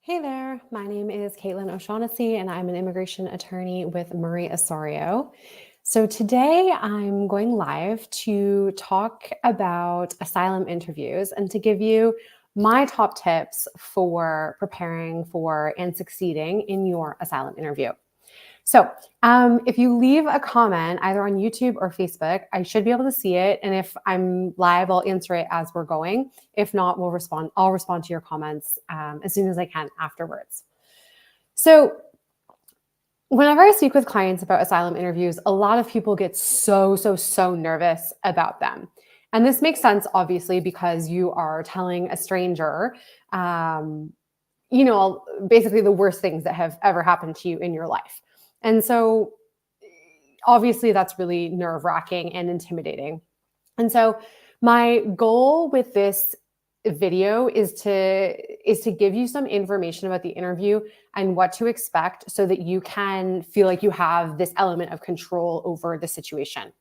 Hey there, my name is Caitlin O'Shaughnessy, and I'm an immigration attorney with Murray Osorio. So today I'm going live to talk about asylum interviews and to give you my top tips for preparing for and succeeding in your asylum interview. So if you leave a comment either on YouTube or Facebook, I should be able to see it. And if I'm live, I'll answer it as we're going. If not, I'll respond to your comments as soon as I can afterwards. So whenever I speak with clients about asylum interviews, a lot of people get so nervous about them. And this makes sense, obviously, because you are telling a stranger, basically the worst things that have ever happened to you in your life. And so obviously that's really nerve-wracking and intimidating. And so my goal with this video is to give you some information about the interview and what to expect so that you can feel like you have this element of control over the situation.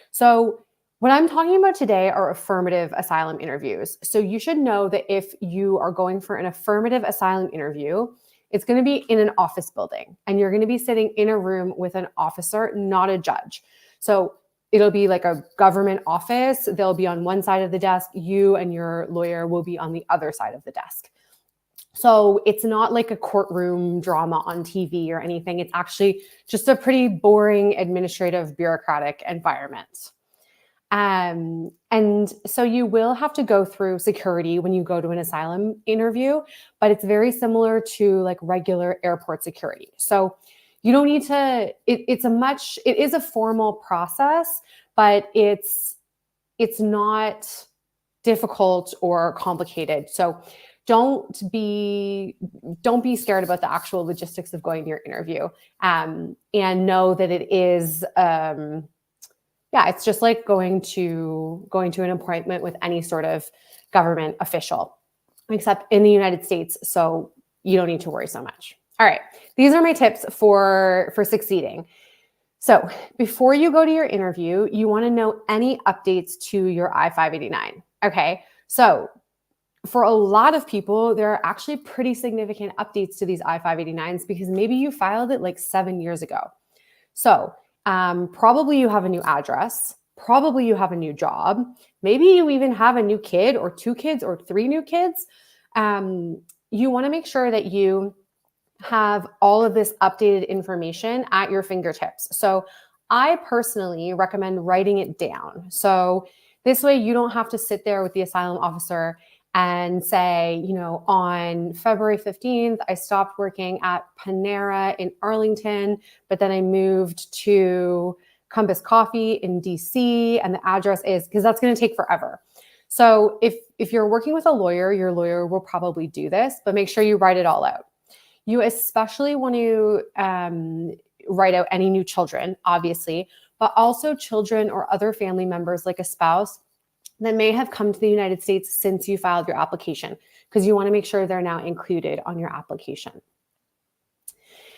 So what I'm talking about today are affirmative asylum interviews. So you should know that if you are going for an affirmative asylum interview, it's going to be in an office building and you're going to be sitting in a room with an officer, not a judge. So it'll be like a government office. They'll be on one side of the desk. You and your lawyer will be on the other side of the desk. So it's not like a courtroom drama on TV or anything. It's actually just a pretty boring administrative bureaucratic environment. And so you will have to go through security when you go to an asylum interview, but it's very similar to like regular airport security. So you don't need to, it is a formal process, but it's not difficult or complicated. So don't be scared about the actual logistics of going to your interview, and know that it is, it's just like going to an appointment with any sort of government official, except in the United States. So you don't need to worry so much. All right, these are my tips for succeeding. So before you go to your interview, you want to know any updates to your I-589. Okay, so for a lot of people, there are actually pretty significant updates to these I-589s because maybe you filed it like 7 years ago. So probably you have a new address. Probably you have a new job. Maybe you even have a new kid or 2 kids or 3 new kids. You want to make sure that you have all of this updated information at your fingertips. So I personally recommend writing it down. So this way you don't have to sit there with the asylum officer and say, on February 15th, I stopped working at Panera in Arlington, but then I moved to Compass Coffee in DC, and the address is, because that's going to take forever. So if you're working with a lawyer, your lawyer will probably do this, but make sure you write it all out. You especially want to write out any new children, obviously, but also children or other family members like a spouse that may have come to the United States since you filed your application, because you want to make sure they're now included on your application.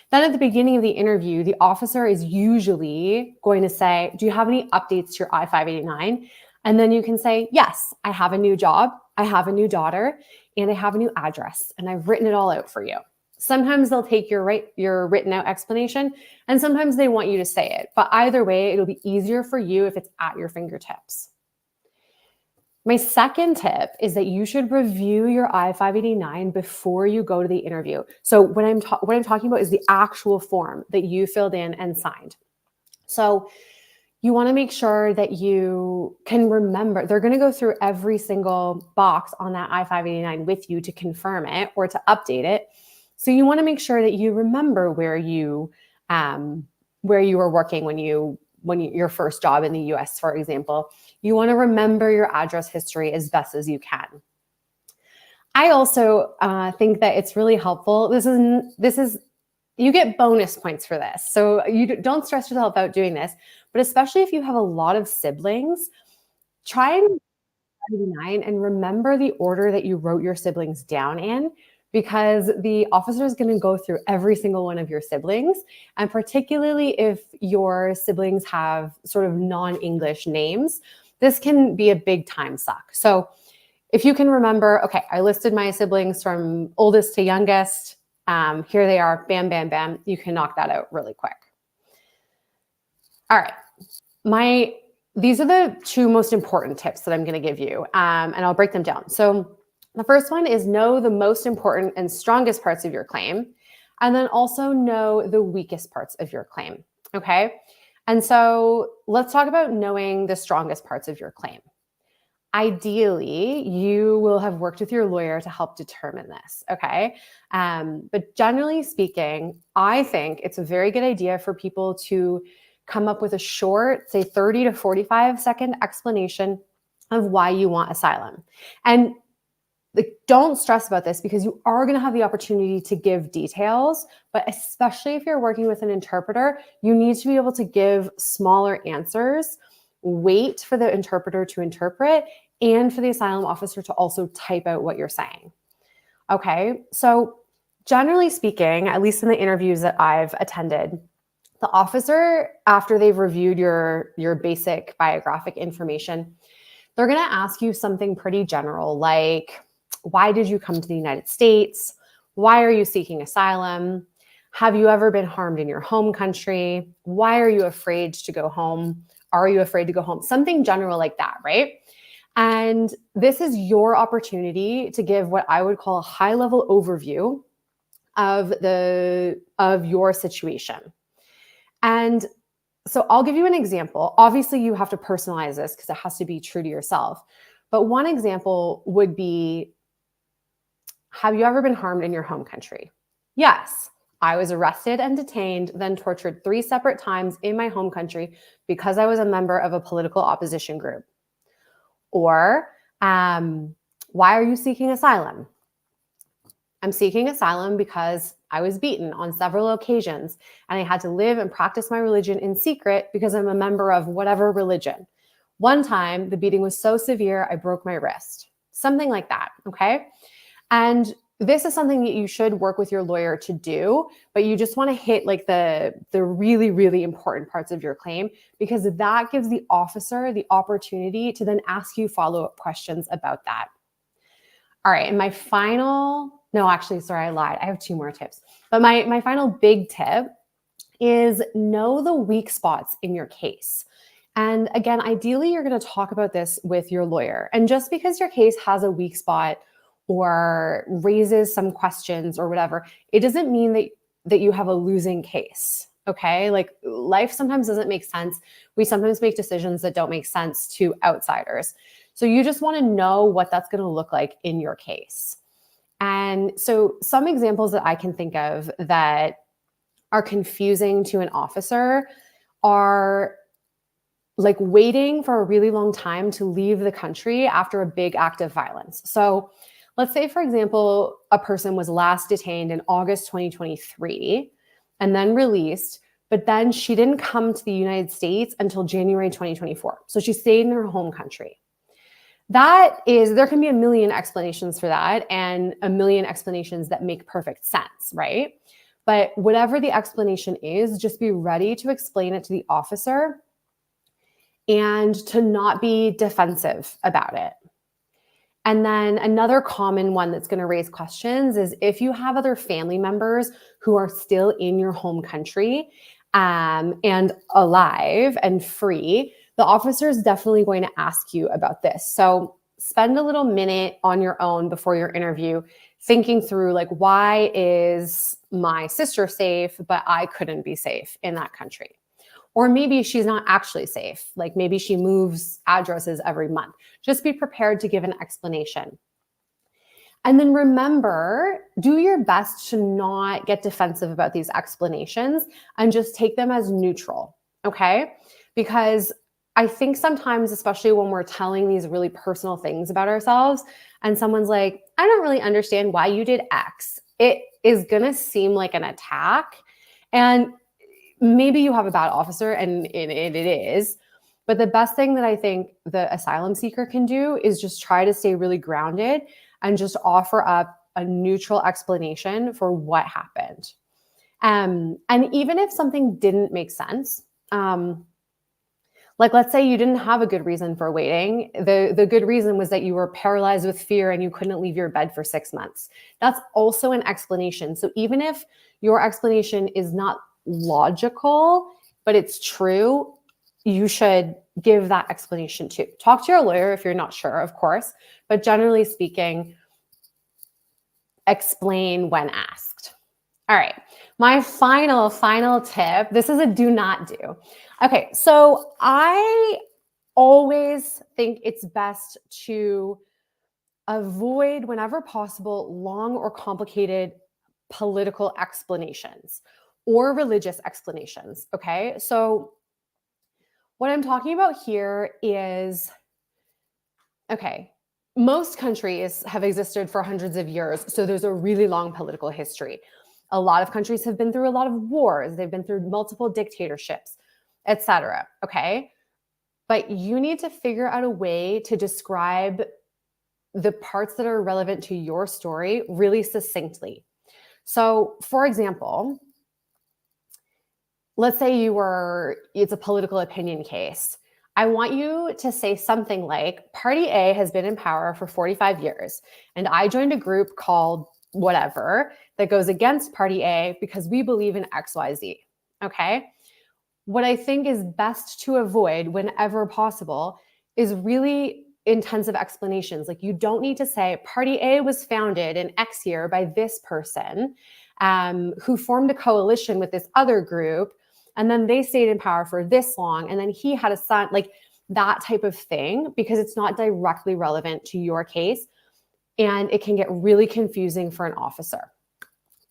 Then at the beginning of the interview, the officer is usually going to say, do you have any updates to your I-589? And then you can say, yes, I have a new job, I have a new daughter, and I have a new address, and I've written it all out for you. Sometimes they'll take your written out explanation, and sometimes they want you to say it. But either way, it'll be easier for you if it's at your fingertips. My second tip is that you should review your I-589 before you go to the interview. So what I'm talking about is the actual form that you filled in and signed. So you want to make sure that you can remember. They're going to go through every single box on that I-589 with you to confirm it or to update it. So you want to make sure that you remember where you were working when your first job in the US, for example. You want to remember your address history as best as you can. I also think that it's really helpful. This is you get bonus points for this. So you don't stress yourself out doing this, but especially if you have a lot of siblings, try and remember the order that you wrote your siblings down in, because the officer is going to go through every single one of your siblings. And particularly if your siblings have sort of non-English names, this can be a big time suck. So if you can remember, okay, I listed my siblings from oldest to youngest. Here they are, bam, bam, bam. You can knock that out really quick. All right. These are the two most important tips that I'm going to give you, and I'll break them down. So the first one is know the most important and strongest parts of your claim, and then also know the weakest parts of your claim, okay? And so let's talk about knowing the strongest parts of your claim. Ideally, you will have worked with your lawyer to help determine this, okay? But generally speaking, I think it's a very good idea for people to come up with a short, say 30 to 45-second explanation of why you want asylum. And don't stress about this because you are going to have the opportunity to give details, but especially if you're working with an interpreter, you need to be able to give smaller answers, wait for the interpreter to interpret, and for the asylum officer to also type out what you're saying. Okay, so generally speaking, at least in the interviews that I've attended, the officer, after they've reviewed your basic biographic information, they're going to ask you something pretty general like, why did you come to the United States? Why are you seeking asylum? Have you ever been harmed in your home country? Why are you afraid to go home? Are you afraid to go home? Something general like that, right? And this is your opportunity to give what I would call a high-level overview of your situation. And so I'll give you an example. Obviously, you have to personalize this because it has to be true to yourself. But one example would be, have you ever been harmed in your home country? Yes, I was arrested and detained, then tortured 3 separate times in my home country because I was a member of a political opposition group. Or, why are you seeking asylum? I'm seeking asylum because I was beaten on several occasions and I had to live and practice my religion in secret because I'm a member of whatever religion. One time, the beating was so severe, I broke my wrist. Something like that, okay? And this is something that you should work with your lawyer to do, but you just want to hit like the really, really important parts of your claim because that gives the officer the opportunity to then ask you follow-up questions about that. All right, and my final, no, actually, sorry, I lied. I have 2 more tips. But my final big tip is know the weak spots in your case. And again, ideally, you're going to talk about this with your lawyer. And just because your case has a weak spot or raises some questions or whatever, it doesn't mean that you have a losing case. Okay, like life sometimes doesn't make sense. We sometimes make decisions that don't make sense to outsiders. So you just want to know what that's going to look like in your case. And so some examples that I can think of that are confusing to an officer are like waiting for a really long time to leave the country after a big act of violence. So let's say, for example, a person was last detained in August 2023 and then released, but then she didn't come to the United States until January 2024. So she stayed in her home country. There can be a million explanations for that and a million explanations that make perfect sense, right? But whatever the explanation is, just be ready to explain it to the officer and to not be defensive about it. And then another common one that's going to raise questions is if you have other family members who are still in your home country and alive and free, the officer is definitely going to ask you about this. So spend a little minute on your own before your interview thinking through like, why is my sister safe, but I couldn't be safe in that country? Or maybe she's not actually safe. Like maybe she moves addresses every month. Just be prepared to give an explanation. And then remember, do your best to not get defensive about these explanations and just take them as neutral, okay? Because I think sometimes, especially when we're telling these really personal things about ourselves and someone's like, I don't really understand why you did X, it is going to seem like an attack. And maybe you have a bad officer and it is, but the best thing that I think the asylum seeker can do is just try to stay really grounded and just offer up a neutral explanation for what happened. And even if something didn't make sense, Like, let's say you didn't have a good reason for waiting. The good reason was that you were paralyzed with fear and you couldn't leave your bed for 6 months. That's also an explanation. So even if your explanation is not logical, but it's true, you should give that explanation too. Talk to your lawyer if you're not sure, of course, but generally speaking, explain when asked. All right, my final tip. This is a do not do. Okay, so I always think it's best to avoid, whenever possible, long or complicated political explanations or religious explanations. Okay, so what I'm talking about here is, okay, most countries have existed for hundreds of years, so there's a really long political history. A lot of countries have been through a lot of wars, they've been through multiple dictatorships, etc. Okay, but you need to figure out a way to describe the parts that are relevant to your story really succinctly. So, for example, let's say it's a political opinion case. I want you to say something like, Party A has been in power for 45 years, and I joined a group called whatever that goes against Party A because we believe in XYZ. Okay? What I think is best to avoid whenever possible is really intensive explanations. Like, you don't need to say Party A was founded in X year by this person who formed a coalition with this other group, and then they stayed in power for this long, and then he had a son, like that type of thing, because it's not directly relevant to your case, and it can get really confusing for an officer.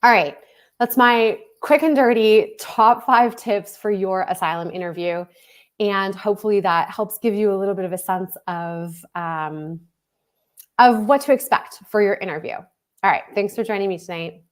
All right, that's my quick and dirty top 5 tips for your asylum interview. And hopefully that helps give you a little bit of a sense of what to expect for your interview. All right, thanks for joining me tonight.